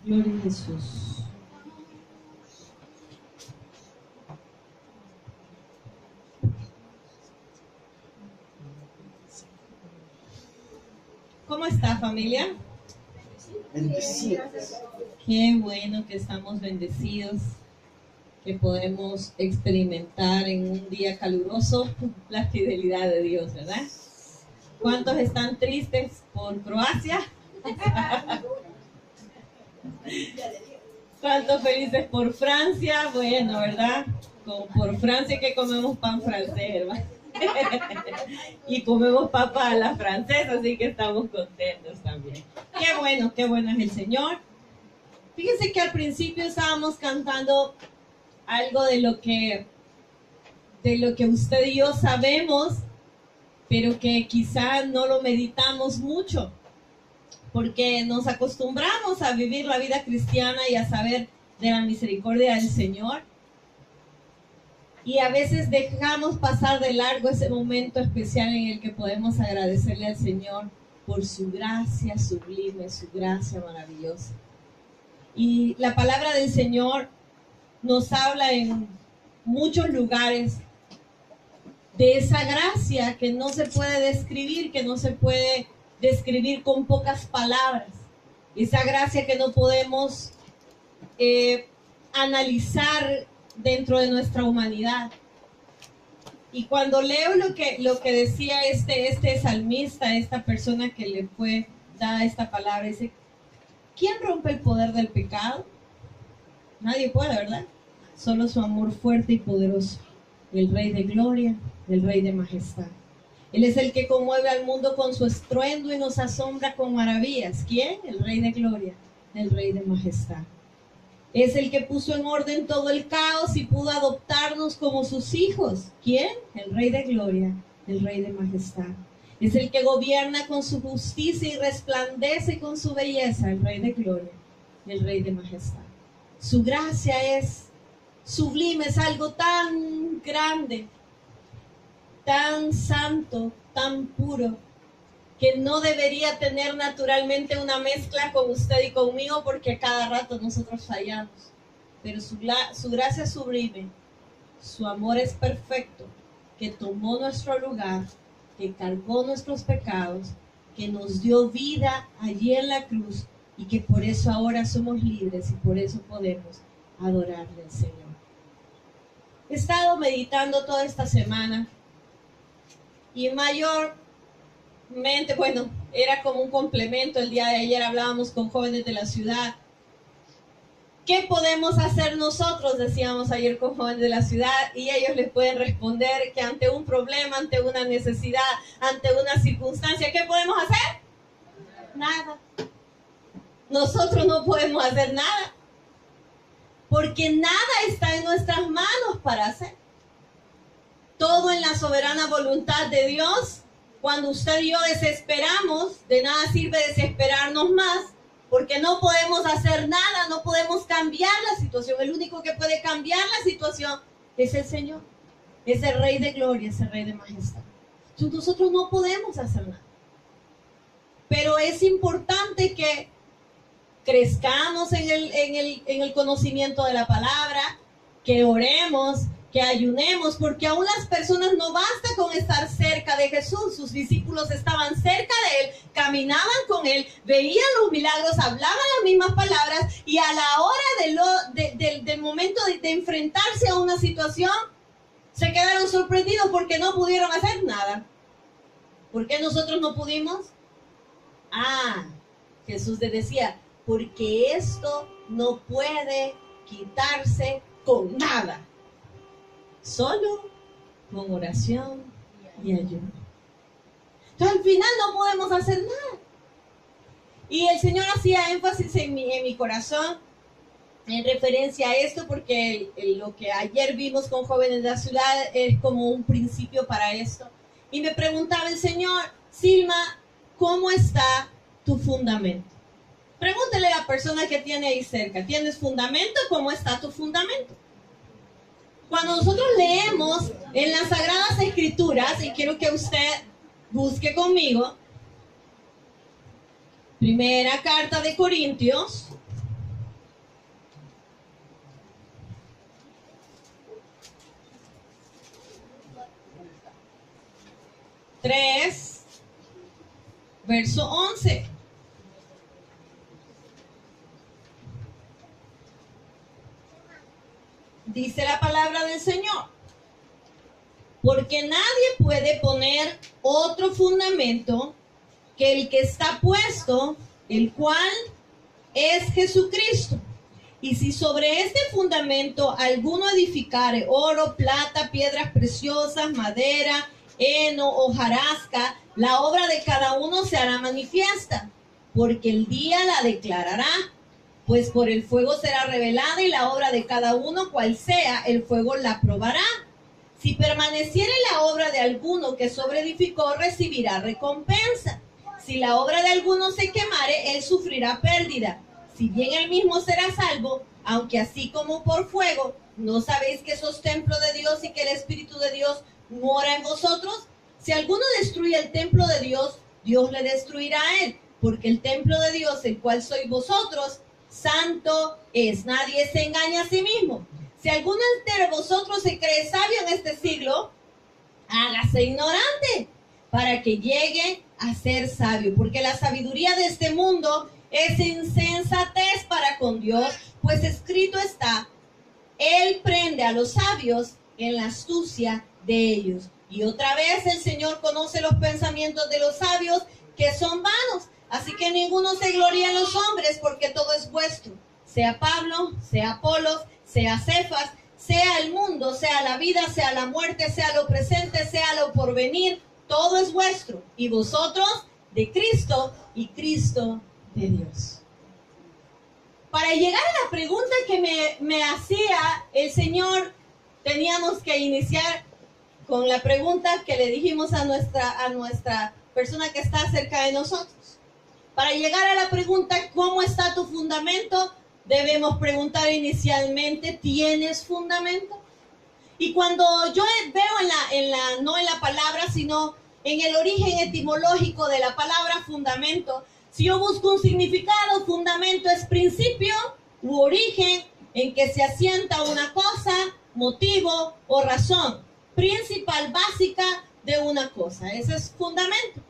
Gloria a Jesús. ¿Cómo está, familia? Bendecidos. Qué bueno que estamos bendecidos, que podemos experimentar en un día caluroso la fidelidad de Dios, ¿verdad? ¿Cuántos están tristes por Croacia? ¿Cuántos felices por Francia? Bueno, ¿verdad? Por Francia que comemos pan francés, hermano. Y comemos papa a la francesa, así que estamos contentos también. Qué bueno es el Señor. Fíjense que al principio estábamos cantando algo de lo que usted y yo sabemos, pero que quizá no lo meditamos mucho, porque nos acostumbramos a vivir la vida cristiana y a saber de la misericordia del Señor. Y a veces dejamos pasar de largo ese momento especial en el que podemos agradecerle al Señor por su gracia sublime, su gracia maravillosa. Y la palabra del Señor nos habla en muchos lugares de esa gracia que no se puede describir, que no se puede describir con pocas palabras. Esa gracia que no podemos analizar dentro de nuestra humanidad. Y cuando leo lo que decía este salmista, esta persona que le fue dada esta palabra, dice: ¿quién rompe el poder del pecado? Nadie puede, ¿verdad? Solo su amor fuerte y poderoso, el Rey de gloria, el Rey de majestad. Él es el que conmueve al mundo con su estruendo y nos asombra con maravillas. ¿Quién? El Rey de gloria, el Rey de majestad. Es el que puso en orden todo el caos y pudo adoptarnos como sus hijos. ¿Quién? El Rey de gloria, el Rey de majestad. Es el que gobierna con su justicia y resplandece con su belleza, el Rey de gloria, el Rey de majestad. Su gracia es sublime, es algo tan grande, tan santo, tan puro, que no debería tener naturalmente una mezcla con usted y conmigo, porque a cada rato nosotros fallamos. Pero su gracia sublime, su amor es perfecto, que tomó nuestro lugar, que cargó nuestros pecados, que nos dio vida allí en la cruz, y que por eso ahora somos libres y por eso podemos adorarle al Señor. He estado meditando toda esta semana y mayormente, bueno, era como un complemento. El día de ayer hablábamos con jóvenes de la ciudad. ¿Qué podemos hacer nosotros? Decíamos ayer con jóvenes de la ciudad, y ellos les pueden responder que ante un problema, ante una necesidad, ante una circunstancia, ¿qué podemos hacer? Nada. Nosotros no podemos hacer nada, porque nada está en nuestras manos para hacer. Todo en la soberana voluntad de Dios. Cuando usted y yo desesperamos, de nada sirve desesperarnos más, porque no podemos hacer nada, no podemos cambiar la situación. El único que puede cambiar la situación es el Señor, es el Rey de gloria, es el Rey de majestad. Entonces nosotros no podemos hacer nada. Pero es importante que crezcamos en el conocimiento de la palabra, que oremos, que ayunemos, porque aún las personas no basta con estar cerca de Jesús. Sus discípulos estaban cerca de Él, caminaban con Él, veían los milagros, hablaban las mismas palabras, y a la hora del momento de enfrentarse a una situación, se quedaron sorprendidos porque no pudieron hacer nada. ¿Por qué nosotros no pudimos? Jesús les decía: porque esto no puede quitarse con nada, solo con oración y ayuno. Entonces al final no podemos hacer nada. Y el Señor hacía énfasis en mi corazón en referencia a esto, porque lo que ayer vimos con jóvenes de la ciudad es como un principio para esto. Y me preguntaba el Señor: Silma, ¿cómo está tu fundamento? Pregúntele a la persona que tiene ahí cerca: ¿tienes fundamento? ¿Cómo está tu fundamento? Cuando nosotros leemos en las Sagradas Escrituras, y quiero que usted busque conmigo, primera carta de Corintios, 3, verso 11. Dice la palabra del Señor: porque nadie puede poner otro fundamento que el que está puesto, el cual es Jesucristo. Y si sobre este fundamento alguno edificare oro, plata, piedras preciosas, madera, heno, hojarasca, la obra de cada uno se hará manifiesta, porque el día la declarará, pues por el fuego será revelada, y la obra de cada uno, cual sea, el fuego la probará. Si permaneciere la obra de alguno que sobreedificó, recibirá recompensa. Si la obra de alguno se quemare, él sufrirá pérdida. Si bien él mismo será salvo, aunque así como por fuego. ¿No sabéis que sos templo de Dios y que el Espíritu de Dios mora en vosotros? Si alguno destruye el templo de Dios, Dios le destruirá a él, porque el templo de Dios, el cual sois vosotros, santo es. Nadie se engaña a sí mismo. Si alguno de vosotros se cree sabio en este siglo, hágase ignorante, para que llegue a ser sabio, porque la sabiduría de este mundo es insensatez para con Dios, pues escrito está: Él prende a los sabios en la astucia de ellos. Y otra vez el Señor conoce los pensamientos de los sabios, que son vanos. Así que ninguno se gloría en los hombres, porque todo es vuestro. Sea Pablo, sea Apolos, sea Cefas, sea el mundo, sea la vida, sea la muerte, sea lo presente, sea lo porvenir, todo es vuestro, y vosotros de Cristo, y Cristo de Dios. Para llegar a la pregunta que me hacía el Señor, teníamos que iniciar con la pregunta que le dijimos a nuestra persona que está cerca de nosotros. Para llegar a la pregunta, ¿cómo está tu fundamento?, debemos preguntar inicialmente, ¿tienes fundamento? Y cuando yo veo no en la palabra, sino en el origen etimológico de la palabra fundamento, si yo busco un significado, fundamento es principio u origen en que se asienta una cosa, motivo o razón principal, básica de una cosa. Ese es fundamento.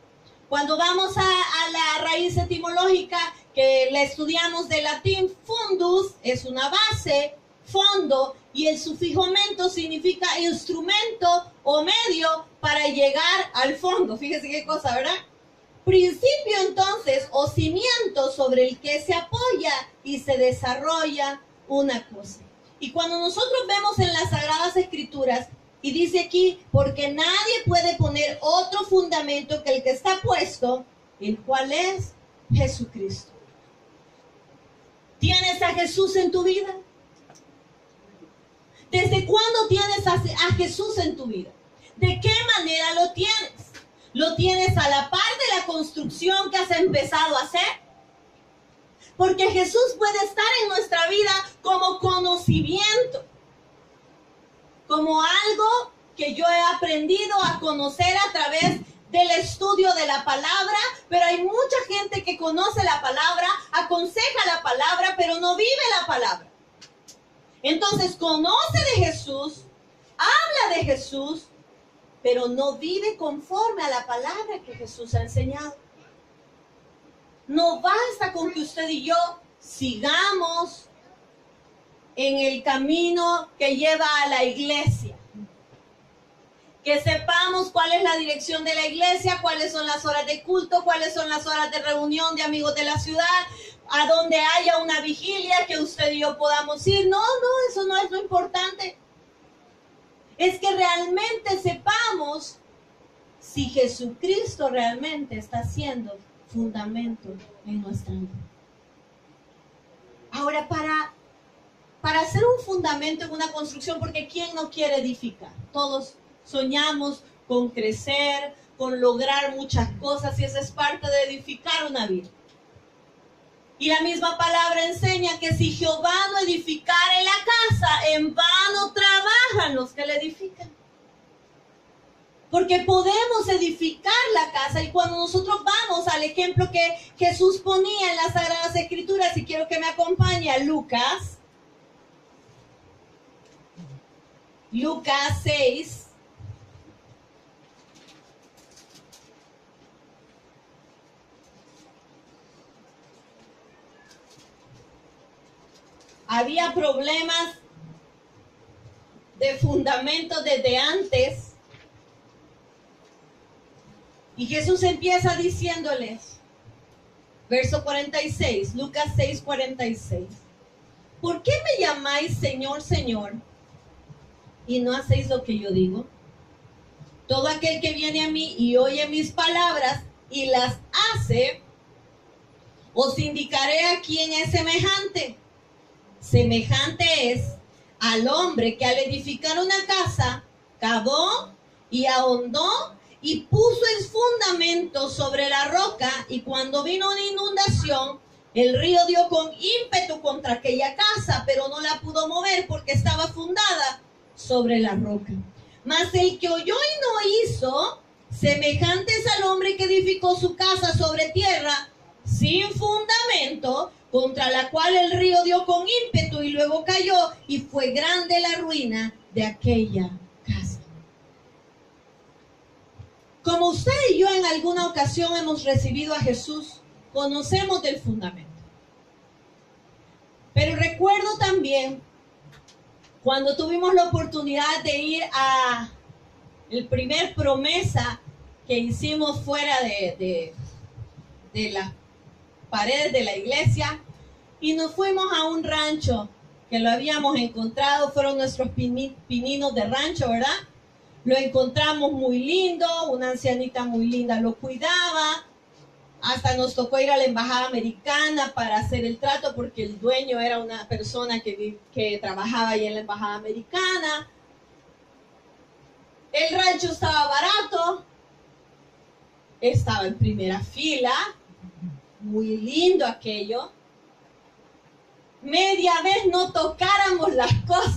Cuando vamos a la raíz etimológica que la estudiamos del latín, fundus es una base, fondo, y el sufijo mento significa instrumento o medio para llegar al fondo. Fíjese qué cosa, ¿verdad? Principio, entonces, o cimiento sobre el que se apoya y se desarrolla una cosa. Y cuando nosotros vemos en las Sagradas Escrituras, y dice aquí, porque nadie puede poner otro fundamento que el que está puesto, el cual es Jesucristo. ¿Tienes a Jesús en tu vida? ¿Desde cuándo tienes a Jesús en tu vida? ¿De qué manera lo tienes? ¿Lo tienes a la par de la construcción que has empezado a hacer? Porque Jesús puede estar en nuestra vida como conocimiento, como algo que yo he aprendido a conocer a través del estudio de la palabra, pero hay mucha gente que conoce la palabra, aconseja la palabra, pero no vive la palabra. Entonces conoce de Jesús, habla de Jesús, pero no vive conforme a la palabra que Jesús ha enseñado. No basta con que usted y yo sigamos en el camino que lleva a la iglesia, que sepamos cuál es la dirección de la iglesia, cuáles son las horas de culto, cuáles son las horas de reunión de amigos de la ciudad, a donde haya una vigilia que usted y yo podamos ir. No, eso no es lo importante. Es que realmente sepamos si Jesucristo realmente está siendo fundamento en nuestra vida. Ahora, para hacer un fundamento en una construcción, porque ¿quién no quiere edificar? Todos soñamos con crecer, con lograr muchas cosas, y eso es parte de edificar una vida. Y la misma palabra enseña que si Jehová no edificare la casa, en vano trabajan los que la edifican. Porque podemos edificar la casa, y cuando nosotros vamos al ejemplo que Jesús ponía en las Sagradas Escrituras, y quiero que me acompañe a Lucas 6, Había problemas de fundamento desde antes. Y Jesús empieza diciéndoles, verso 46, Lucas 6, 46. ¿Por qué me llamáis Señor, Señor, y no hacéis lo que yo digo? Todo aquel que viene a mí y oye mis palabras y las hace, os indicaré a quién es semejante. Semejante es al hombre que al edificar una casa, cavó y ahondó y puso el fundamento sobre la roca, y cuando vino una inundación, el río dio con ímpetu contra aquella casa, pero no la pudo mover porque estaba fundada sobre la roca. Mas el que oyó y no hizo, semejante es al hombre que edificó su casa sobre tierra, sin fundamento, contra la cual el río dio con ímpetu y luego cayó, y fue grande la ruina de aquella casa. Como usted y yo en alguna ocasión hemos recibido a Jesús, conocemos del fundamento. Pero recuerdo también cuando tuvimos la oportunidad de ir a el primer promesa que hicimos fuera de las paredes de la iglesia, y nos fuimos a un rancho que lo habíamos encontrado, fueron nuestros pininos de rancho, ¿verdad? Lo encontramos muy lindo, una ancianita muy linda lo cuidaba, hasta nos tocó ir a la embajada americana para hacer el trato porque el dueño era una persona que trabajaba ahí en la embajada americana. El rancho estaba barato, estaba en primera fila, muy lindo aquello. Media vez no tocáramos las cosas,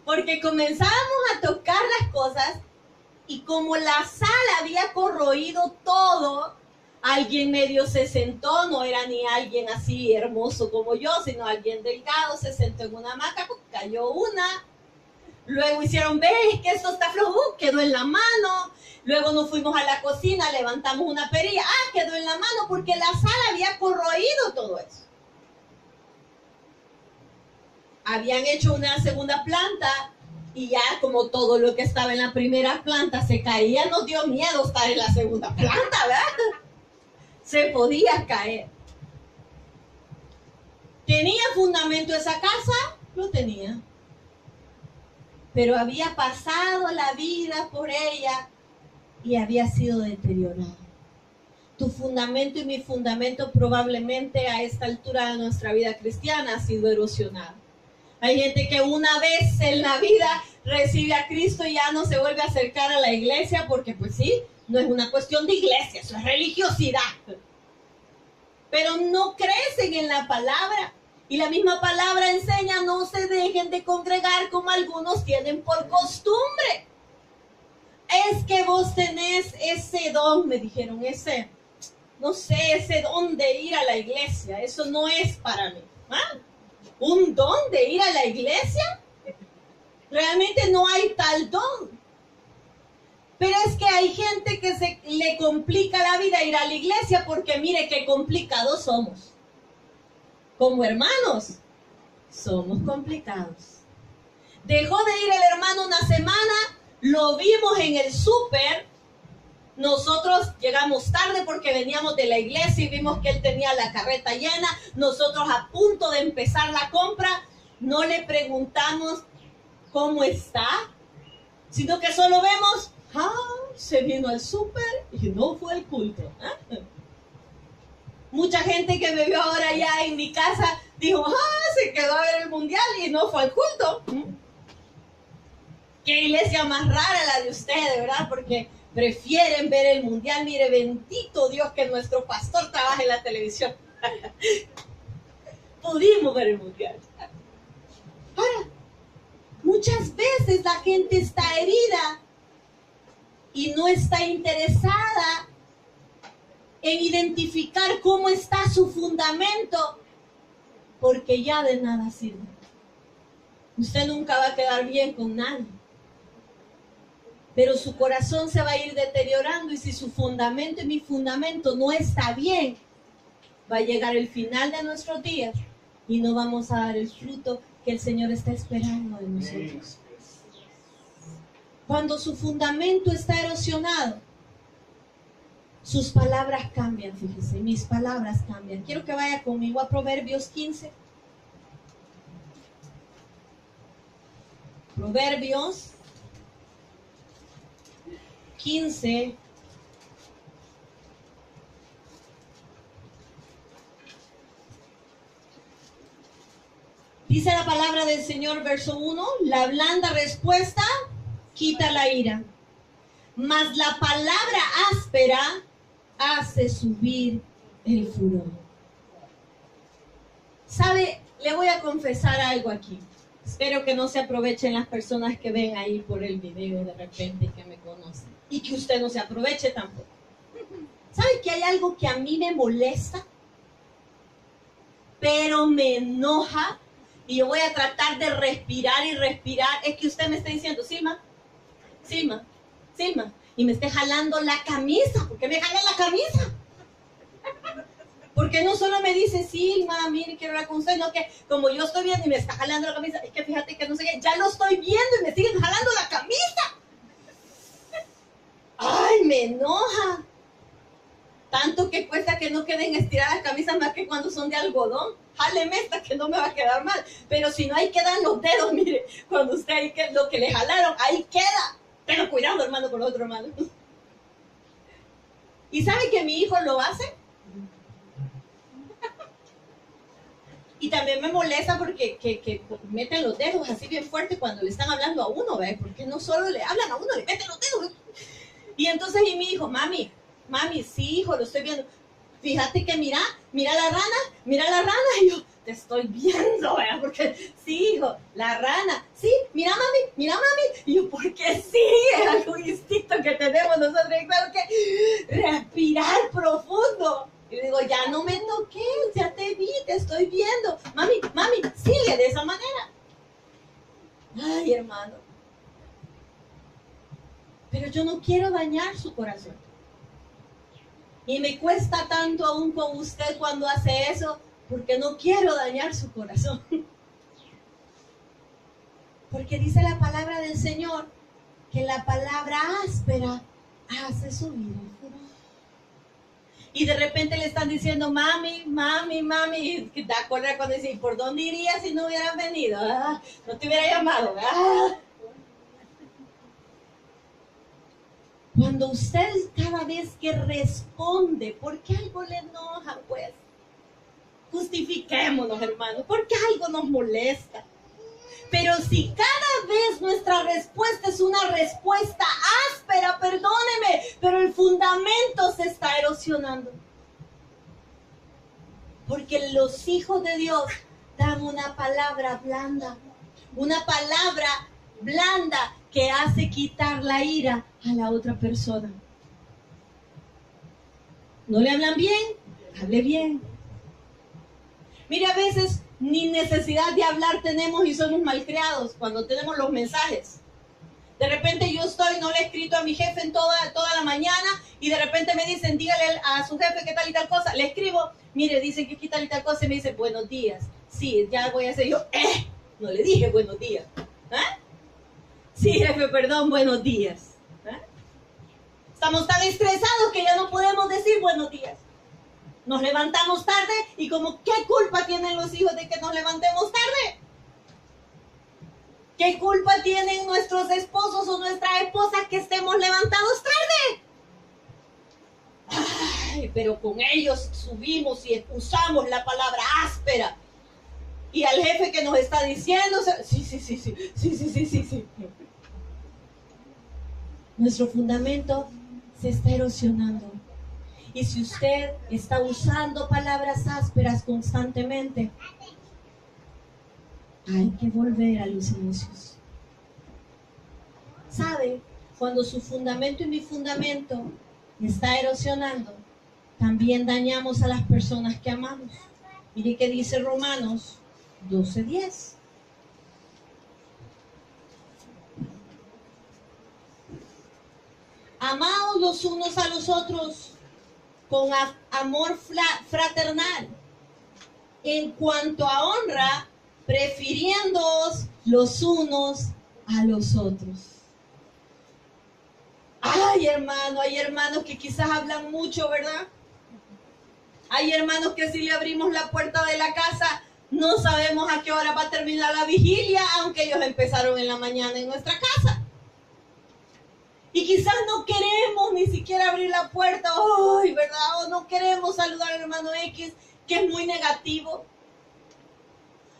porque comenzábamos a tocar las cosas y como la sala había corroído todo, alguien medio se sentó, no era ni alguien así hermoso como yo, sino alguien delgado, se sentó en una hamaca, cayó una. Luego hicieron, ¿ves que esto está flojo? Quedó en la mano. Luego nos fuimos a la cocina, levantamos una perilla. Quedó en la mano porque la sala había corroído todo eso. Habían hecho una segunda planta y ya como todo lo que estaba en la primera planta se caía, nos dio miedo estar en la segunda planta, ¿verdad? Se podía caer. ¿Tenía fundamento esa casa? Lo tenía. Pero había pasado la vida por ella y había sido deteriorada. Tu fundamento y mi fundamento probablemente a esta altura de nuestra vida cristiana ha sido erosionado. Hay gente que una vez en la vida recibe a Cristo y ya no se vuelve a acercar a la iglesia porque pues sí, no es una cuestión de iglesia, eso es religiosidad. Pero no crecen en la palabra. Y la misma palabra enseña, no se dejen de congregar como algunos tienen por costumbre. Es que vos tenés ese don, me dijeron, no sé, ese don de ir a la iglesia. Eso no es para mí. ¿Un don de ir a la iglesia? Realmente no hay tal don. Pero es que hay gente que se le complica la vida ir a la iglesia porque mire qué complicados somos. Como hermanos, somos complicados. Dejó de ir el hermano una semana, lo vimos en el súper. Nosotros llegamos tarde porque veníamos de la iglesia y vimos que él tenía la carreta llena. Nosotros a punto de empezar la compra, no le preguntamos cómo está, sino que solo vemos, se vino al súper y no fue al culto. Mucha gente que me vio ahora ya en mi casa dijo, se quedó a ver el mundial y no fue al culto. Qué iglesia más rara la de ustedes, ¿verdad? Porque prefieren ver el mundial. Mire, bendito Dios que nuestro pastor trabaja en la televisión. Pudimos ver el mundial. Ahora, muchas veces la gente está herida y no está interesada en identificar cómo está su fundamento, porque ya de nada sirve. Usted nunca va a quedar bien con nadie, pero su corazón se va a ir deteriorando, y si su fundamento y mi fundamento no está bien, va a llegar el final de nuestros días y no vamos a dar el fruto que el Señor está esperando de nosotros. Cuando su fundamento está erosionado, sus palabras cambian, fíjese, mis palabras cambian. Quiero que vaya conmigo a Proverbios 15. Proverbios 15. Dice la palabra del Señor, verso 1, la blanda respuesta quita la ira, mas la palabra áspera hace subir el furor. ¿Sabe? Le voy a confesar algo aquí. Espero que no se aprovechen las personas que ven ahí por el video de repente y que me conocen. Y que usted no se aproveche tampoco. ¿Sabe que hay algo que a mí me molesta? Pero me enoja. Y yo voy a tratar de respirar y respirar. Es que usted me está diciendo, Silma, Silma, Silma. Y me esté jalando la camisa. ¿Por qué me jala la camisa? Porque no solo me dice, Silma, mire, quiero hablar con usted, no que como yo estoy viendo y me está jalando la camisa, es que fíjate que no sé qué, ya lo estoy viendo y me siguen jalando la camisa. ¡Ay, me enoja! Tanto que cuesta que no queden estiradas las camisas más que cuando son de algodón. Jáleme esta que no me va a quedar mal. Pero si no, ahí quedan los dedos, mire, cuando usted ahí que lo que le jalaron, ahí queda. Pero cuidado, hermano, con otro hermano. ¿Y sabe que mi hijo lo hace? Y también me molesta porque que meten los dedos así bien fuerte cuando le están hablando a uno, ¿ves? Porque no solo le hablan a uno, le meten los dedos. Y entonces, y mi hijo, mami, sí, hijo, lo estoy viendo. Fíjate que mira la rana. Y yo, te estoy viendo, ¿verdad? Porque, sí, hijo, la rana. Sí, mira, mami. Y yo, porque sí, es algo instinto que tenemos nosotros. Y claro que respirar profundo. Y le digo, ya no me toques, ya te vi, te estoy viendo. Mami, sigue de esa manera. Ay, hermano. Pero yo no quiero dañar su corazón. Y me cuesta tanto aún con usted cuando hace eso, porque no quiero dañar su corazón. Porque dice la palabra del Señor que la palabra áspera hace subir el furor. Y de repente le están diciendo, mami. Y te acuerdas cuando dice, ¿por dónde irías si no hubieran venido? Ah, no te hubiera llamado. Ah. Cuando usted cada vez que responde, ¿por qué algo le enoja? Pues justifiquémonos, hermanos, porque algo nos molesta. Pero si cada vez nuestra respuesta es una respuesta áspera, perdóneme, pero el fundamento se está erosionando. Porque los hijos de Dios dan una palabra blanda que hace quitar la ira a la otra persona. ¿No le hablan bien? Hable bien. Mire, a veces ni necesidad de hablar tenemos y somos malcriados cuando tenemos los mensajes. De repente yo no le he escrito a mi jefe en toda la mañana y de repente me dicen, dígale a su jefe qué tal y tal cosa. Le escribo, mire, dicen que qué tal y tal cosa y me dice, buenos días. Sí, ya voy a hacer yo, no le dije buenos días. ¿Ah? Sí, jefe, perdón, buenos días. ¿Ah? Estamos tan estresados que ya no podemos decir buenos días. Nos levantamos tarde y como, ¿qué culpa tienen los hijos de que nos levantemos tarde? ¿Qué culpa tienen nuestros esposos o nuestras esposas que estemos levantados tarde? Ay, pero con ellos subimos y usamos la palabra áspera. Y al jefe que nos está diciendo, sí. Nuestro fundamento se está erosionando. Y si usted está usando palabras ásperas constantemente, hay que volver a los inicios. ¿Sabe? Cuando su fundamento y mi fundamento está erosionando, también dañamos a las personas que amamos. Mire qué dice Romanos 12:10. Amaos los unos a los otros con amor fraternal. en cuanto a honra, prefiriéndoos los unos a los otros. Ay, hermano, hay hermanos que quizás hablan mucho, ¿verdad? Hay hermanos que si le abrimos la puerta de la casa, no sabemos a qué hora va a terminar la vigilia, aunque ellos empezaron en la mañana en nuestra casa. Y quizás no queremos ni siquiera abrir la puerta, ¡ay, verdad! O no queremos saludar al hermano X, que es muy negativo.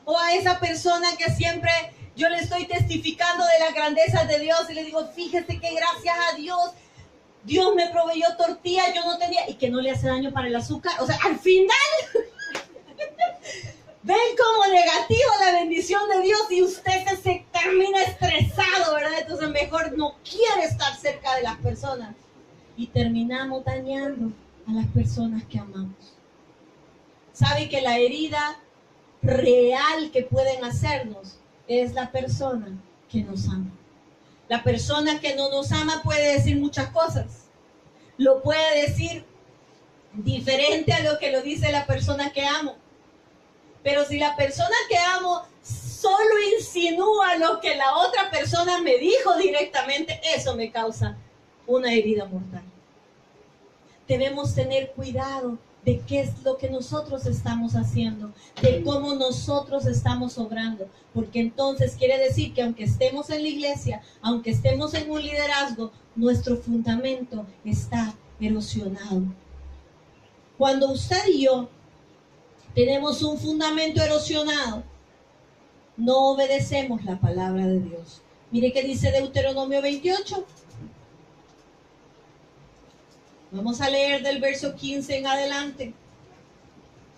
O a esa persona que siempre yo le estoy testificando de las grandezas de Dios y le digo, fíjese que gracias a Dios, Dios me proveyó tortilla, yo no tenía, y que no le hace daño para el azúcar. O sea, al final, ven como negativo la bendición de Dios y usted se termina estresado, ¿verdad? Entonces mejor no quiere estar cerca de las personas. Y terminamos dañando a las personas que amamos. ¿Sabe que la herida real que pueden hacernos es la persona que nos ama? La persona que no nos ama puede decir muchas cosas. Lo puede decir diferente a lo que lo dice la persona que amo. Pero si la persona que amo solo insinúa lo que la otra persona me dijo directamente, eso me causa una herida mortal. Debemos tener cuidado de qué es lo que nosotros estamos haciendo, de cómo nosotros estamos obrando, porque entonces quiere decir que aunque estemos en la iglesia, aunque estemos en un liderazgo, nuestro fundamento está erosionado. Cuando usted y yo tenemos un fundamento erosionado, no obedecemos la palabra de Dios. Mire qué dice Deuteronomio 28. Vamos a leer del verso 15 en adelante.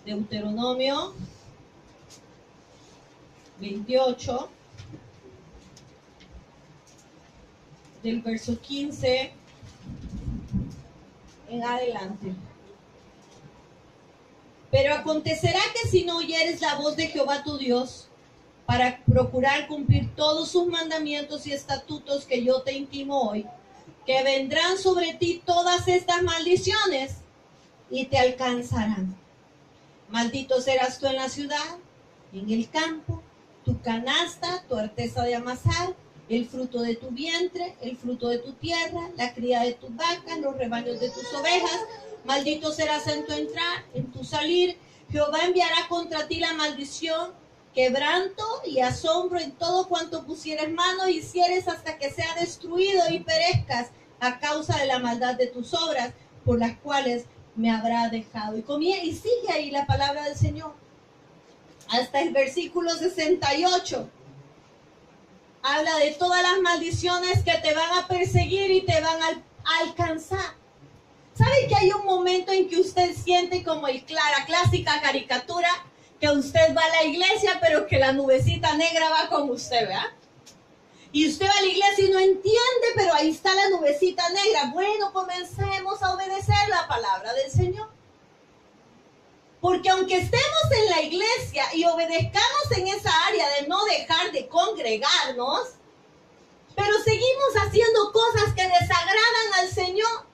Deuteronomio 28, del verso 15 en adelante. Pero acontecerá que si no oyeres la voz de Jehová tu Dios, para procurar cumplir todos sus mandamientos y estatutos que yo te intimo hoy, que vendrán sobre ti todas estas maldiciones y te alcanzarán. Maldito serás tú en la ciudad, en el campo, tu canasta, tu arteza de amasar, el fruto de tu vientre, el fruto de tu tierra, la cría de tus vacas, los rebaños de tus ovejas. Maldito serás en tu entrar, en tu salir. Jehová enviará contra ti la maldición, quebranto y asombro en todo cuanto pusieres mano y hicieres hasta que sea destruido y perezcas a causa de la maldad de tus obras, por las cuales me habrá dejado. Y sigue ahí la palabra del Señor. Hasta el versículo 68. Habla de todas las maldiciones que te van a perseguir y te van a alcanzar. ¿Sabe que hay un momento en que usted siente como la clásica caricatura? Que usted va a la iglesia, pero que la nubecita negra va con usted, ¿verdad? Y usted va a la iglesia y no entiende, pero ahí está la nubecita negra. Bueno, comencemos a obedecer la palabra del Señor. Porque aunque estemos en la iglesia y obedezcamos en esa área de no dejar de congregarnos, pero seguimos haciendo cosas que desagradan al Señor,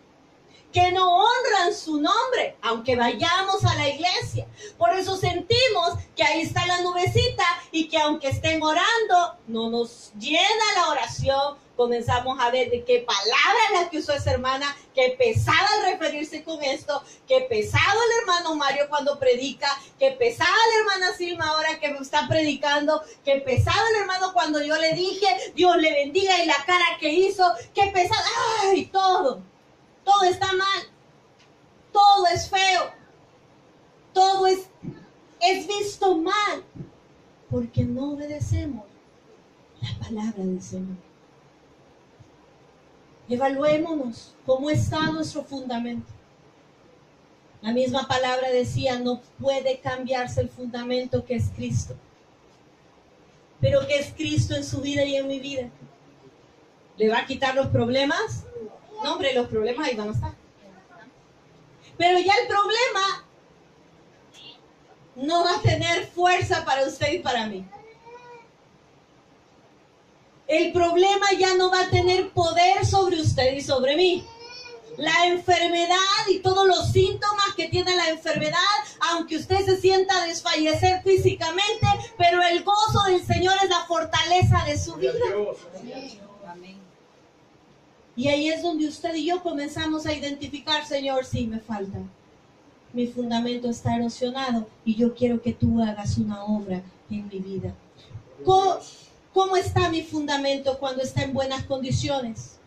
que no honran su nombre, aunque vayamos a la iglesia. Por eso sentimos que ahí está la nubecita y que aunque estén orando, no nos llena la oración. Comenzamos a ver de qué palabra la que usó esa hermana, qué pesada al referirse con esto, qué pesado el hermano Mario cuando predica, qué pesada la hermana Silma ahora que me está predicando, qué pesado el hermano cuando yo le dije, Dios le bendiga y la cara que hizo, qué pesada, ¡ay! Todo está mal, todo es feo, todo es visto mal, porque no obedecemos la palabra del Señor. Evaluémonos cómo está nuestro fundamento. La misma palabra decía, no puede cambiarse el fundamento que es Cristo. Pero ¿qué es Cristo en su vida y en mi vida? ¿Le va a quitar los problemas? No, hombre, los problemas ahí van a estar. Pero ya el problema no va a tener fuerza para usted y para mí. El problema ya no va a tener poder sobre usted y sobre mí. La enfermedad y todos los síntomas que tiene la enfermedad, aunque usted se sienta desfallecer físicamente, pero el gozo del Señor es la fortaleza de su vida. Amén. Y ahí es donde usted y yo comenzamos a identificar, Señor, sí, me falta. Mi fundamento está erosionado y yo quiero que tú hagas una obra en mi vida. ¿Cómo está mi fundamento cuando está en buenas condiciones?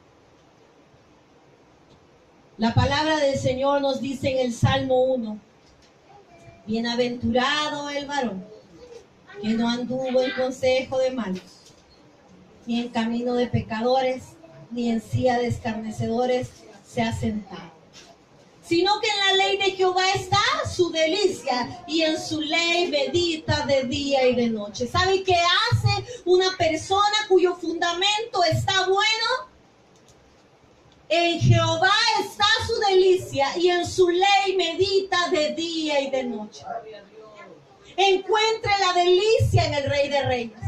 La palabra del Señor nos dice en el Salmo 1, bienaventurado el varón que no anduvo en consejo de malos, ni en camino de pecadores, ni en silla de escarnecedores se ha sentado, sino que en la ley de Jehová está su delicia, y en su ley medita de día y de noche. ¿Sabe qué hace una persona cuyo fundamento está bueno? En Jehová está su delicia, y en su ley medita de día y de noche. Encuentre la delicia en el Rey de Reyes.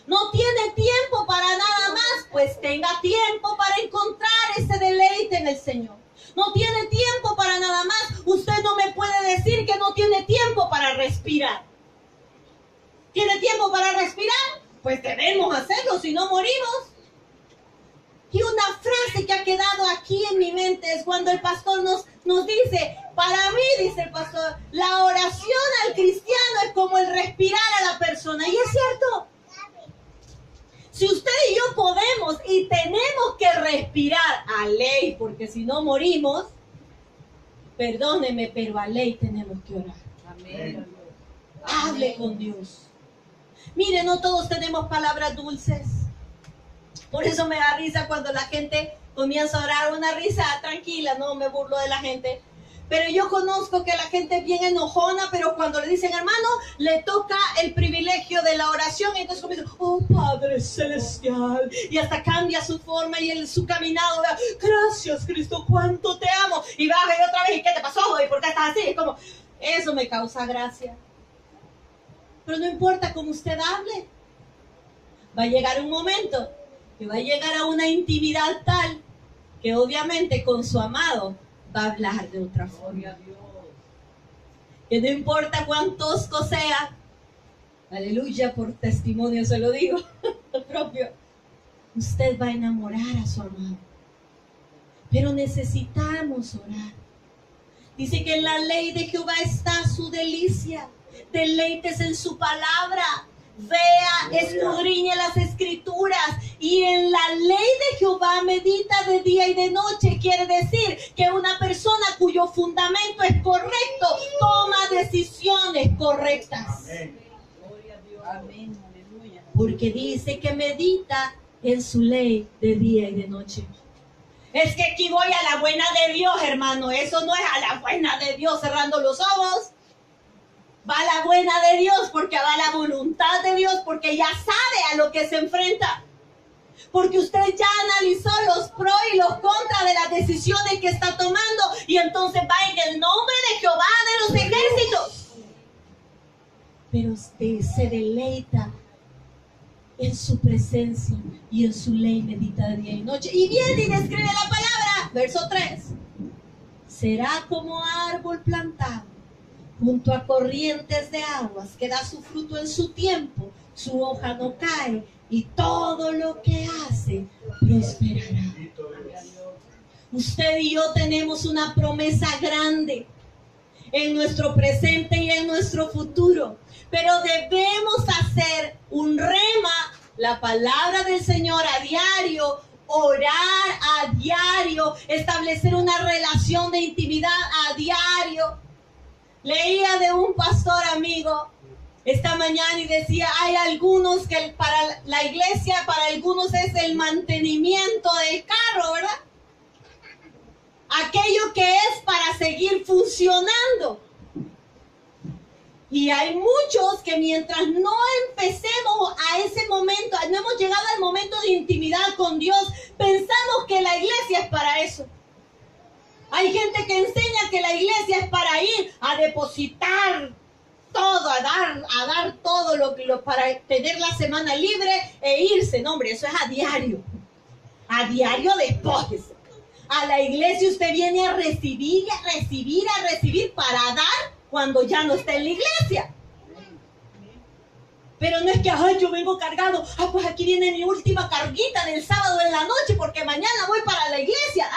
No tiene tiempo para nada más, pues tenga tiempo para encontrar ese deleite en el Señor. No tiene tiempo para nada más. Usted no me puede decir que no tiene tiempo para respirar. ¿Tiene tiempo para respirar? Pues debemos hacerlo, si no morimos. Y una frase que ha quedado aquí en mi mente es cuando el pastor nos dice, para mí, dice el pastor, la oración al cristiano es como el respirar a la persona. Y es cierto. Si usted y yo podemos y tenemos que respirar a ley, porque si no morimos, perdóneme, pero a ley tenemos que orar. Amén. Hable con Dios. Mire, no todos tenemos palabras dulces. Por eso me da risa cuando la gente comienza a orar, una risa tranquila, no me burlo de la gente. Pero yo conozco que la gente es bien enojona, pero cuando le dicen hermano, le toca el privilegio de la oración, y entonces comienza, oh Padre Celestial, y hasta cambia su forma y su caminado, gracias Cristo, cuánto te amo, y baja y otra vez, ¿y qué te pasó? ¿Y por qué estás así? Es como, eso me causa gracia. Pero no importa cómo usted hable, va a llegar un momento que va a llegar a una intimidad tal que obviamente con su amado va a hablar de otra forma. Que no importa cuán tosco sea, aleluya, por testimonio se lo digo, propio, usted va a enamorar a su amado. Pero necesitamos orar. Dice que en la ley de Jehová está su delicia. Deleites en su palabra. Vea, escudriñe las escrituras, y en la ley de Jehová medita de día y de noche. Quiere decir que una persona cuyo fundamento es correcto toma decisiones correctas. Amén. Gloria a Dios. Amén. Aleluya. Porque dice que medita en su ley de día y de noche. Es que aquí voy a la buena de Dios, hermano. Eso no es a la buena de Dios cerrando los ojos. Va a la buena de Dios porque va a la voluntad de Dios, porque ya sabe a lo que se enfrenta. Porque usted ya analizó los pros y los contras de las decisiones que está tomando, y entonces va en el nombre de Jehová de los ejércitos. Pero usted se deleita en su presencia y en su ley medita de día y noche. Y viene y describe la palabra, verso 3. Será como árbol plantado junto a corrientes de aguas, que da su fruto en su tiempo, su hoja no cae, y todo lo que hace prosperará. Usted y yo tenemos una promesa grande en nuestro presente y en nuestro futuro, pero debemos hacer un rema, la palabra del Señor a diario, orar a diario, establecer una relación de intimidad a diario. Leía de un pastor amigo esta mañana y decía, hay algunos que para la iglesia, para algunos es el mantenimiento del carro, ¿verdad? Aquello que es para seguir funcionando. Y hay muchos que mientras no empecemos a ese momento, no hemos llegado al momento de intimidad con Dios, pensamos que la iglesia es para eso. Hay gente que enseña que la iglesia es para ir a depositar todo, a dar todo lo para tener la semana libre e irse. No, hombre, eso es a diario. A diario despójese. A la iglesia usted viene a recibir y a recibir, a recibir para dar cuando ya no está en la iglesia. Pero no es que, ay, yo vengo cargado, pues aquí viene mi última carguita del sábado en la noche porque mañana voy para la iglesia.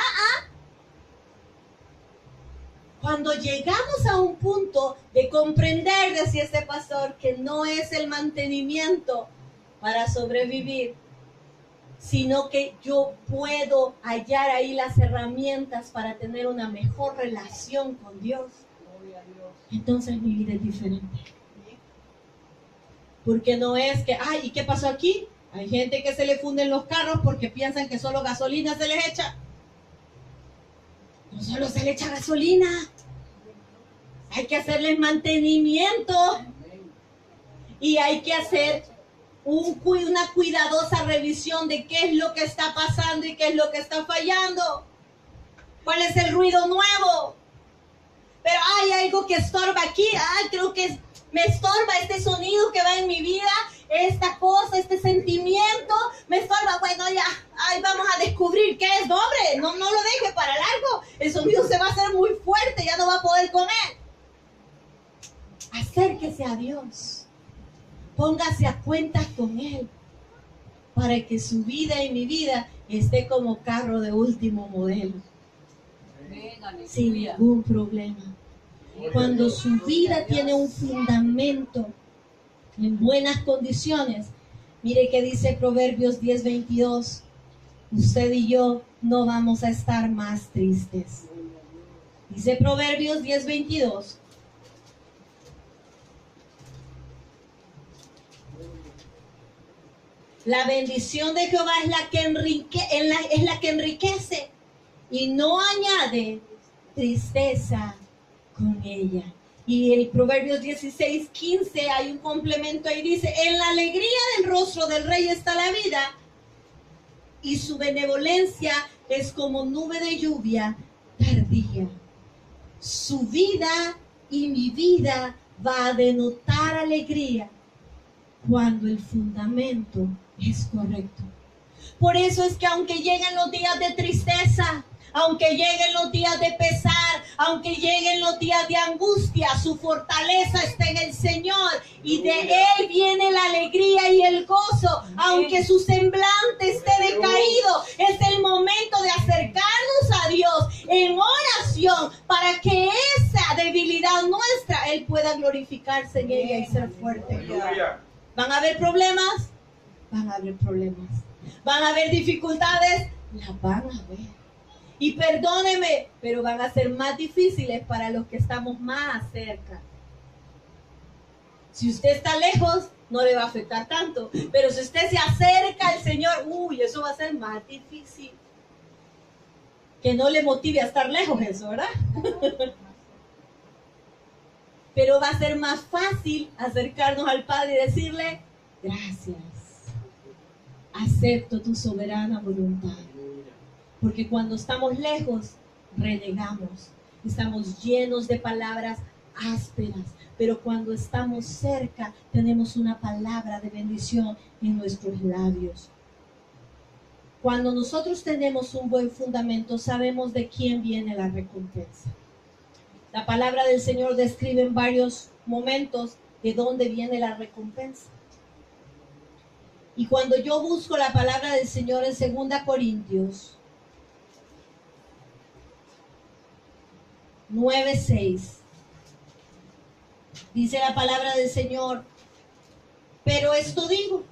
Cuando llegamos a un punto de comprender, decía este pastor, que no es el mantenimiento para sobrevivir, sino que yo puedo hallar ahí las herramientas para tener una mejor relación con Dios, entonces mi vida es diferente. Porque no es que, ay, ¿y qué pasó aquí? Hay gente que se le funden los carros porque piensan que solo gasolina se les echa. No solo se le echa gasolina. Hay que hacerles mantenimiento. Y hay que hacer una cuidadosa revisión de qué es lo que está pasando y qué es lo que está fallando. ¿Cuál es el ruido nuevo? Pero hay algo que estorba aquí. Ay, creo que me estorba este sonido que va en mi vida, esta cosa, este sentimiento, me estorba. Bueno, ya, ay, vamos a descubrir qué es. No, hombre, no lo deje para largo. El sonido se va a hacer muy fuerte, ya no va a poder comer. Acérquese a Dios. Póngase a cuentas con Él para que su vida y mi vida esté como carro de último modelo, sin ningún problema. Cuando su vida tiene un fundamento en buenas condiciones, mire que dice Proverbios 10:22, usted y yo no vamos a estar más tristes. Dice Proverbios 10:22. La bendición de Jehová es la que enriquece y no añade tristeza con ella. Y el Proverbios 16:15 hay un complemento ahí, dice, en la alegría del rostro del rey está la vida, y su benevolencia es como nube de lluvia tardía. Su vida y mi vida va a denotar alegría cuando el fundamento es correcto. Por eso es que aunque lleguen los días de tristeza, aunque lleguen los días de pesar, aunque lleguen los días de angustia, su fortaleza está en el Señor y de Él viene la alegría y el gozo. Aunque su semblante esté decaído, es el momento de acercarnos a Dios en oración para que esa debilidad nuestra, Él pueda glorificarse en ella y ser fuerte. ¿Van a haber problemas? Van a haber problemas. ¿Van a haber dificultades? Las van a haber. Y perdóneme, pero van a ser más difíciles para los que estamos más cerca. Si usted está lejos, no le va a afectar tanto. Pero si usted se acerca al Señor, eso va a ser más difícil. Que no le motive a estar lejos eso, ¿verdad? Pero va a ser más fácil acercarnos al Padre y decirle, gracias, acepto tu soberana voluntad. Porque cuando estamos lejos, renegamos, estamos llenos de palabras ásperas, pero cuando estamos cerca, tenemos una palabra de bendición en nuestros labios. Cuando nosotros tenemos un buen fundamento, sabemos de quién viene la recompensa. La palabra del Señor describe en varios momentos de dónde viene la recompensa. Y cuando yo busco la palabra del Señor en 2 Corintios 9:6, dice la palabra del Señor, pero esto digo,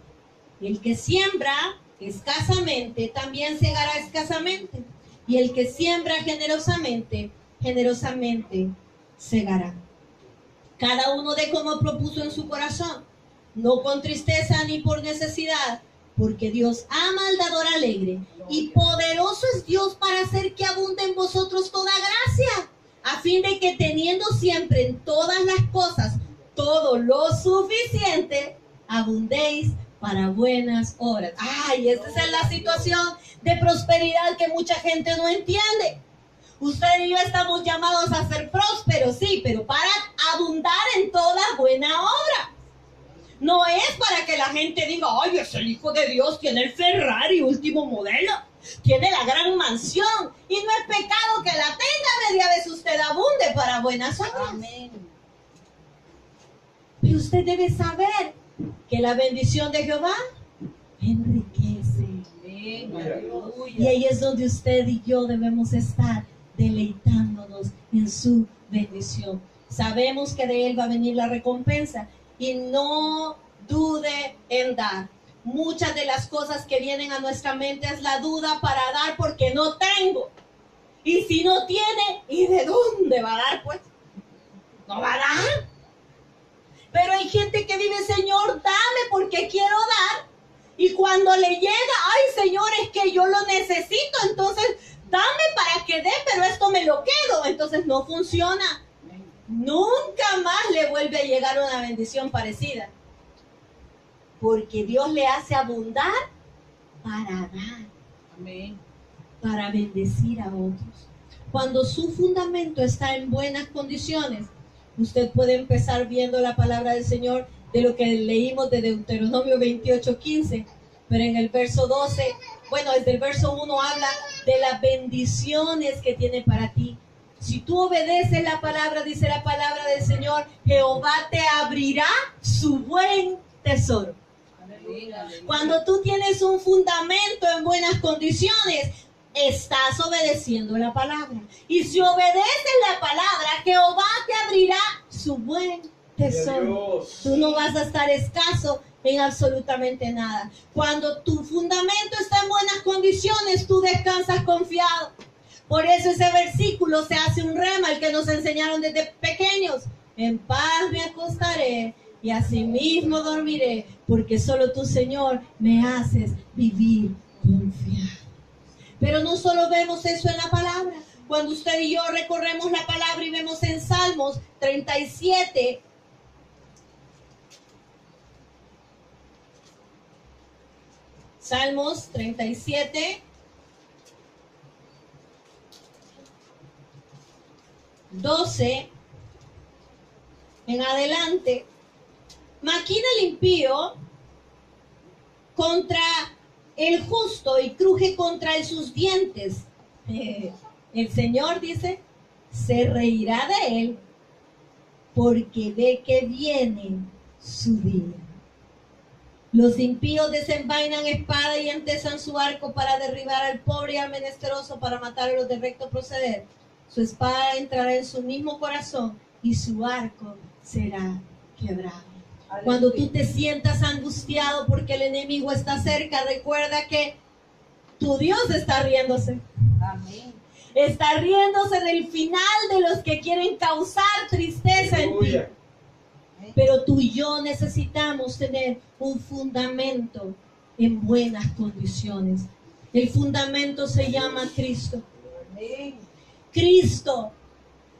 el que siembra escasamente, también segará escasamente, y el que siembra generosamente, generosamente segará. Cada uno de como propuso en su corazón, no con tristeza ni por necesidad, porque Dios ama al dador alegre, y poderoso es Dios para hacer que abunde en vosotros toda gracia, a fin de que teniendo siempre en todas las cosas todo lo suficiente, abundéis para buenas obras. Ay, esta es la situación de prosperidad que mucha gente no entiende. Usted y yo estamos llamados a ser prósperos, sí, pero para abundar en toda buena obra. No es para que la gente diga, ay, es el Hijo de Dios, tiene el Ferrari último modelo. tiene la gran mansión y no es pecado que la tenga, media vez usted abunde para buenas obras. Amén. Pero usted debe saber que la bendición de Jehová enriquece. Amén. Y Aleluya. ahí es donde usted y yo debemos estar deleitándonos en su bendición. Sabemos que de Él va a venir la recompensa y no dude en dar. Muchas de las cosas que vienen a nuestra mente es la duda para dar porque no tengo. Y si no tiene, ¿y de dónde va a dar pues? No va a dar. Pero hay gente que vive, Señor, dame porque quiero dar. Y cuando le llega, ay, Señor, es que yo lo necesito, entonces dame para que dé, pero esto me lo quedo. Entonces no funciona. Nunca más le vuelve a llegar una bendición parecida. Porque Dios le hace abundar para dar, Amén. para bendecir a otros. Cuando su fundamento está en buenas condiciones, usted puede empezar viendo la palabra del Señor de lo que leímos de Deuteronomio 28:15, pero en el verso 12, bueno, desde el verso 1 habla de las bendiciones que tiene para ti. Si tú obedeces la palabra, dice la palabra del Señor, Jehová te abrirá su buen tesoro. Aleluya. Cuando tú tienes un fundamento en buenas condiciones, estás obedeciendo la palabra. Y si obedeces la palabra, Jehová te abrirá su buen tesoro. Tú no vas a estar escaso en absolutamente nada. Cuando tu fundamento está en buenas condiciones, tú descansas confiado. Por eso ese versículo se hace un rema, el que nos enseñaron desde pequeños. En paz me acostaré y asimismo dormiré, porque solo tú, Señor, me haces vivir confiado. Pero no solo vemos eso en la palabra. Cuando usted y yo recorremos la palabra y vemos en Salmos 37, Salmos 37, 12 en adelante, maquina el impío contra el justo y cruje contra él sus dientes. El Señor dice, se reirá de él porque ve que viene su día. Los impíos desenvainan espada y entesan su arco para derribar al pobre y al menesteroso, para matar a los de recto proceder. Su espada entrará en su mismo corazón y su arco será quebrado. Cuando tú te sientas angustiado porque el enemigo está cerca, recuerda que tu Dios está riéndose. Amén. Está riéndose del final de los que quieren causar tristeza en ti. Pero tú y yo necesitamos tener un fundamento en buenas condiciones. El fundamento se llama Cristo. Amén. Cristo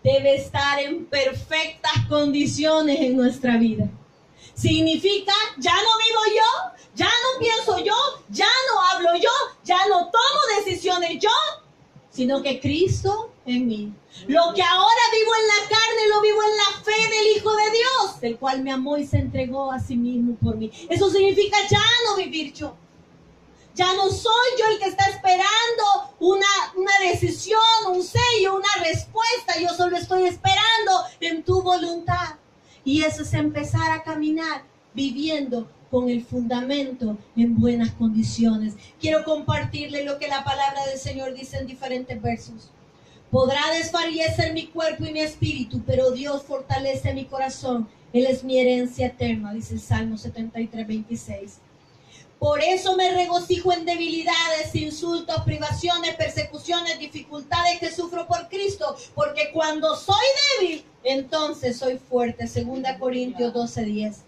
debe estar en perfectas condiciones en nuestra vida. Significa, ya no vivo yo, ya no pienso yo, ya no hablo yo, ya no tomo decisiones yo, sino que Cristo en mí. Lo que ahora vivo en la carne, lo vivo en la fe del Hijo de Dios, el cual me amó y se entregó a sí mismo por mí. Eso significa ya no vivir yo. Ya no soy yo el que está esperando una decisión, un sello, una respuesta. Yo solo estoy esperando en tu voluntad. Y eso es empezar a caminar viviendo con el fundamento en buenas condiciones. Quiero compartirle lo que la palabra del Señor dice en diferentes versos. Podrá desfallecer mi cuerpo y mi espíritu, pero Dios fortalece mi corazón. Él es mi herencia eterna, dice el Salmo 73, 26. Por eso me regocijo en debilidades, insultos, privaciones, persecuciones, dificultades que sufro por Cristo, porque cuando soy débil, entonces soy fuerte. 2 Corintios 12:10.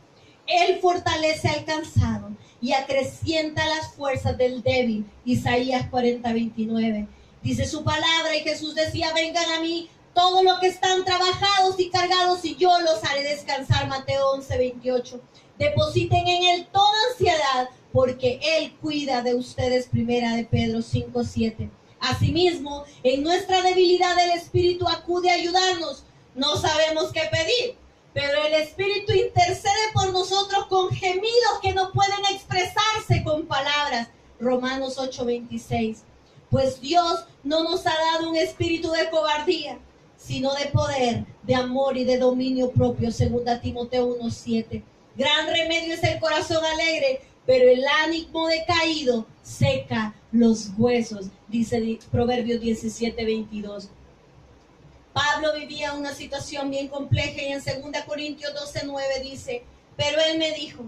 Él fortalece al cansado y acrecienta las fuerzas del débil. Isaías 40:29. Dice su palabra y Jesús decía, vengan a mí todos los que están trabajados y cargados y yo los haré descansar. Mateo 11:28. Depositen en Él toda ansiedad, porque Él cuida de ustedes. 1 Pedro 5:7. Asimismo, en nuestra debilidad el Espíritu acude a ayudarnos. No sabemos qué pedir, pero el Espíritu intercede por nosotros con gemidos que no pueden expresarse con palabras. Romanos 8:26. Pues Dios no nos ha dado un espíritu de cobardía, sino de poder, de amor y de dominio propio, 2 Timoteo 1:7. Gran remedio es el corazón alegre, pero el ánimo decaído seca los huesos, dice Proverbios 17:22. Pablo vivía una situación bien compleja y en 2 Corintios 12:9 dice, pero él me dijo,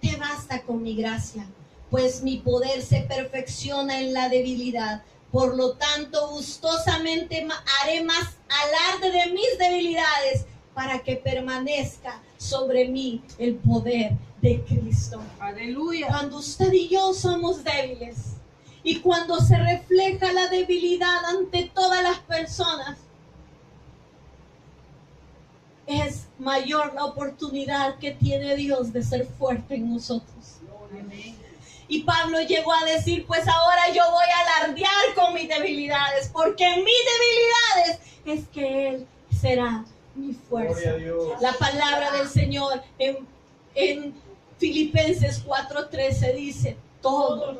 te basta con mi gracia, pues mi poder se perfecciona en la debilidad. Por lo tanto, gustosamente haré más alarde de mis debilidades para que permanezca sobre mí el poder de Cristo. Aleluya. Cuando usted y yo somos débiles y cuando se refleja la debilidad ante todas las personas, es mayor la oportunidad que tiene Dios de ser fuerte en nosotros. Amén. Y Pablo llegó a decir, pues ahora yo voy a alardear con mis debilidades, porque en mis debilidades es que Él será mi fuerza. La palabra del Señor en Filipenses 4:13 dice, todo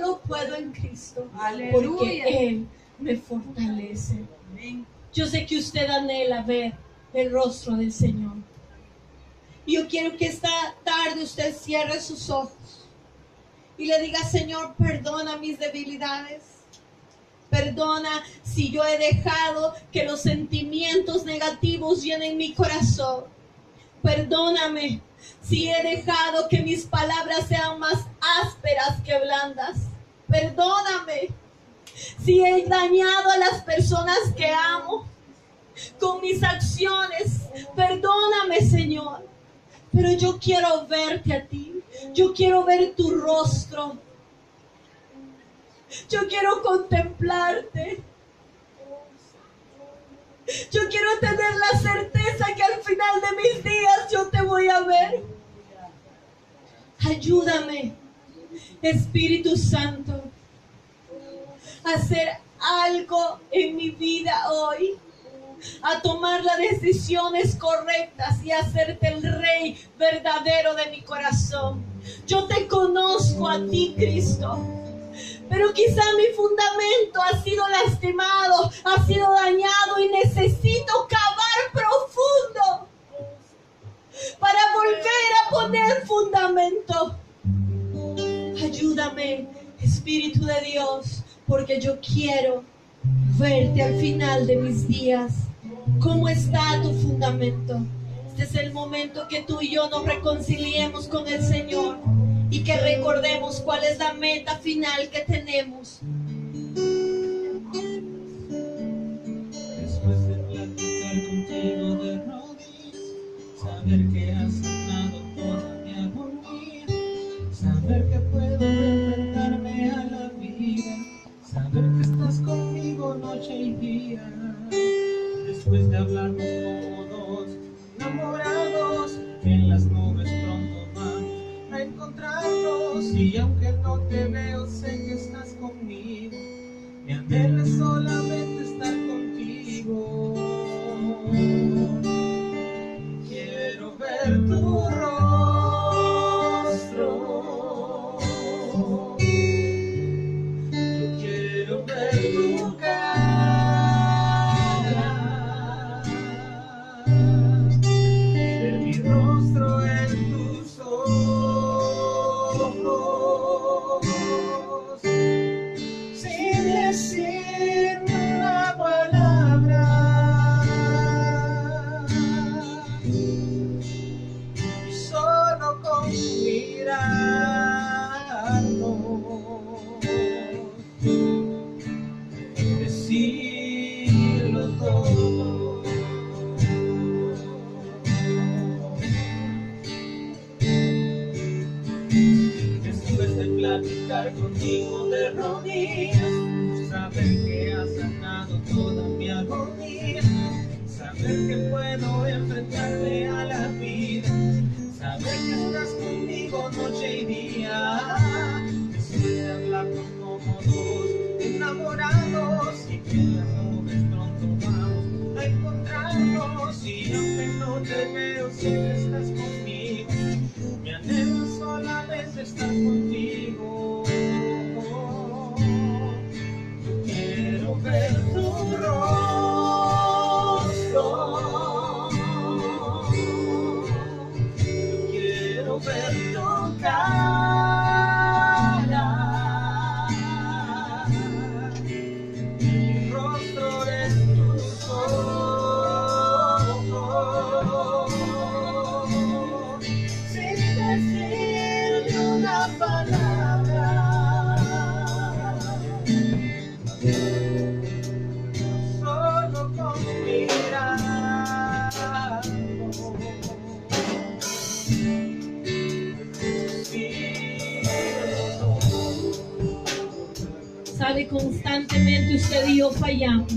lo puedo en Cristo, Aleluya. porque Él me fortalece. Amén. Yo sé que usted anhela ver el rostro del Señor. Y yo quiero que esta tarde usted cierre sus ojos y le diga, Señor, perdona mis debilidades. Perdona si yo he dejado que los sentimientos negativos llenen mi corazón. Perdóname si he dejado que mis palabras sean más ásperas que blandas. Perdóname si he dañado a las personas que amo con mis acciones. Perdóname, Señor. Pero yo quiero verte a ti. Yo quiero ver tu rostro. Yo quiero contemplarte. Yo quiero tener la certeza que al final de mis días yo te voy a ver. Ayúdame, Espíritu Santo, a hacer algo en mi vida hoy, a tomar las decisiones correctas y a hacerte el Rey verdadero de mi corazón. Yo te conozco a ti, Cristo, pero quizá mi fundamento ha sido lastimado, ha sido dañado y necesito cavar profundo para volver a poner fundamento. Ayúdame, Espíritu de Dios, porque yo quiero verte al final de mis días. ¿Cómo está tu fundamento? Este es el momento que tú y yo nos reconciliemos con el Señor y que recordemos cuál es la meta final que tenemos. Después de platicar contigo de rodillas, saber que has sanado toda mi agonía, saber que puedo enfrentarme a la vida, saber que estás conmigo noche y día. Después de hablarnos como dos enamorados, en las nubes pronto vamos a encontrarnos. Y aunque no te veo, sé que estás conmigo. Mi anhelo es solamente estar contigo. Quiero ver tu rostro. Yo quiero ver tu cara. Ver mi rostro en tus ojos. Sin decir una palabra, solo con mirarnos, decirlo todo. Después de platicar contigo de rodillas, saber que has sanado toda mi agonía, saber que puedo enfrentarme a la vida, saber que estás conmigo noche y día. Después de hablarnos como dos enamorados y que en las nubes pronto vamos a encontrarnos. Y aunque no te veo, sé que estás conmigo. Mi anhelo es solamente estar contigo. ver tu cara, mi rostro en tus ojos, sin decir una palabra, solo con mirarnos. Sabe, constantemente usted y yo fallamos.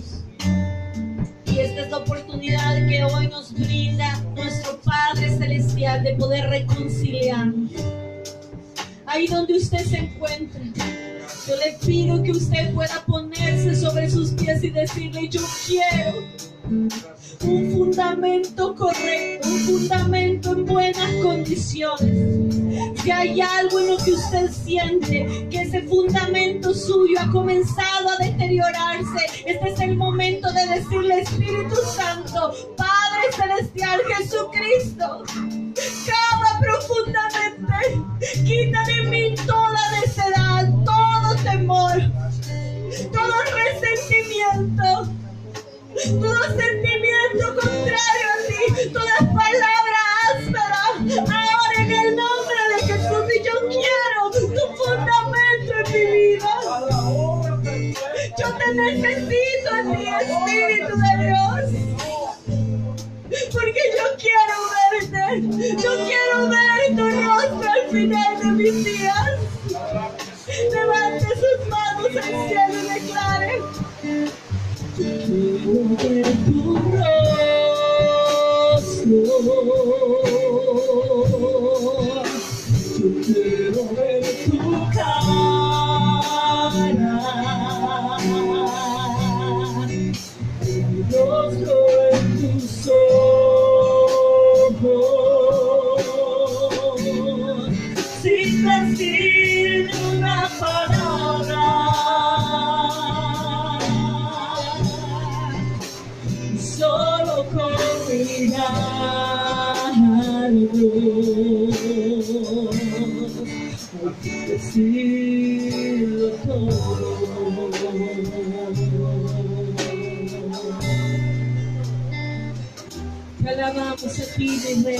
Y esta es la oportunidad que hoy nos brinda nuestro Padre Celestial de poder reconciliarnos. Ahí donde usted se encuentra, yo le pido que usted pueda ponerse sobre sus pies y decirle: yo quiero un fundamento correcto, un fundamento en buenas condiciones. Si hay algo en lo que usted siente que ese fundamento suyo ha comenzado a deteriorarse, este es el momento de decirle: Espíritu Santo, Padre Celestial, Jesucristo, cava profundamente, quita de mí toda necedad, todo temor, todo resentimiento, todo sentimiento contrario a ti, toda palabra áspera, ahora en el nombre de Jesús. Y yo quiero tu fundamento en mi vida. Yo te necesito en mi Espíritu de Dios, porque yo quiero verte, yo quiero ver tu rostro al final de mis días. Levante sus manos al cielo y declare: quiero ver tu rostro, yo quiero ver tu cara, mi rostro en tus ojos, sin decir una palabra, solo con mirarnos, hay que decirlo todo. Te alabamos a ti, mi Rey,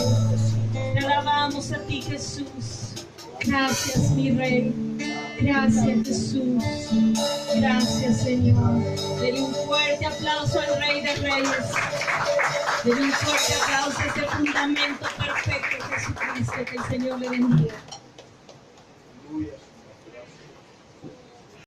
te alabamos a ti, Jesús. Gracias, mi Rey. Gracias, Jesús. Gracias, Señor. Denle un fuerte aplauso al Rey de Reyes. Denle un fuerte aplauso a ese fundamento perfecto, Jesucristo. Que el Señor le bendiga.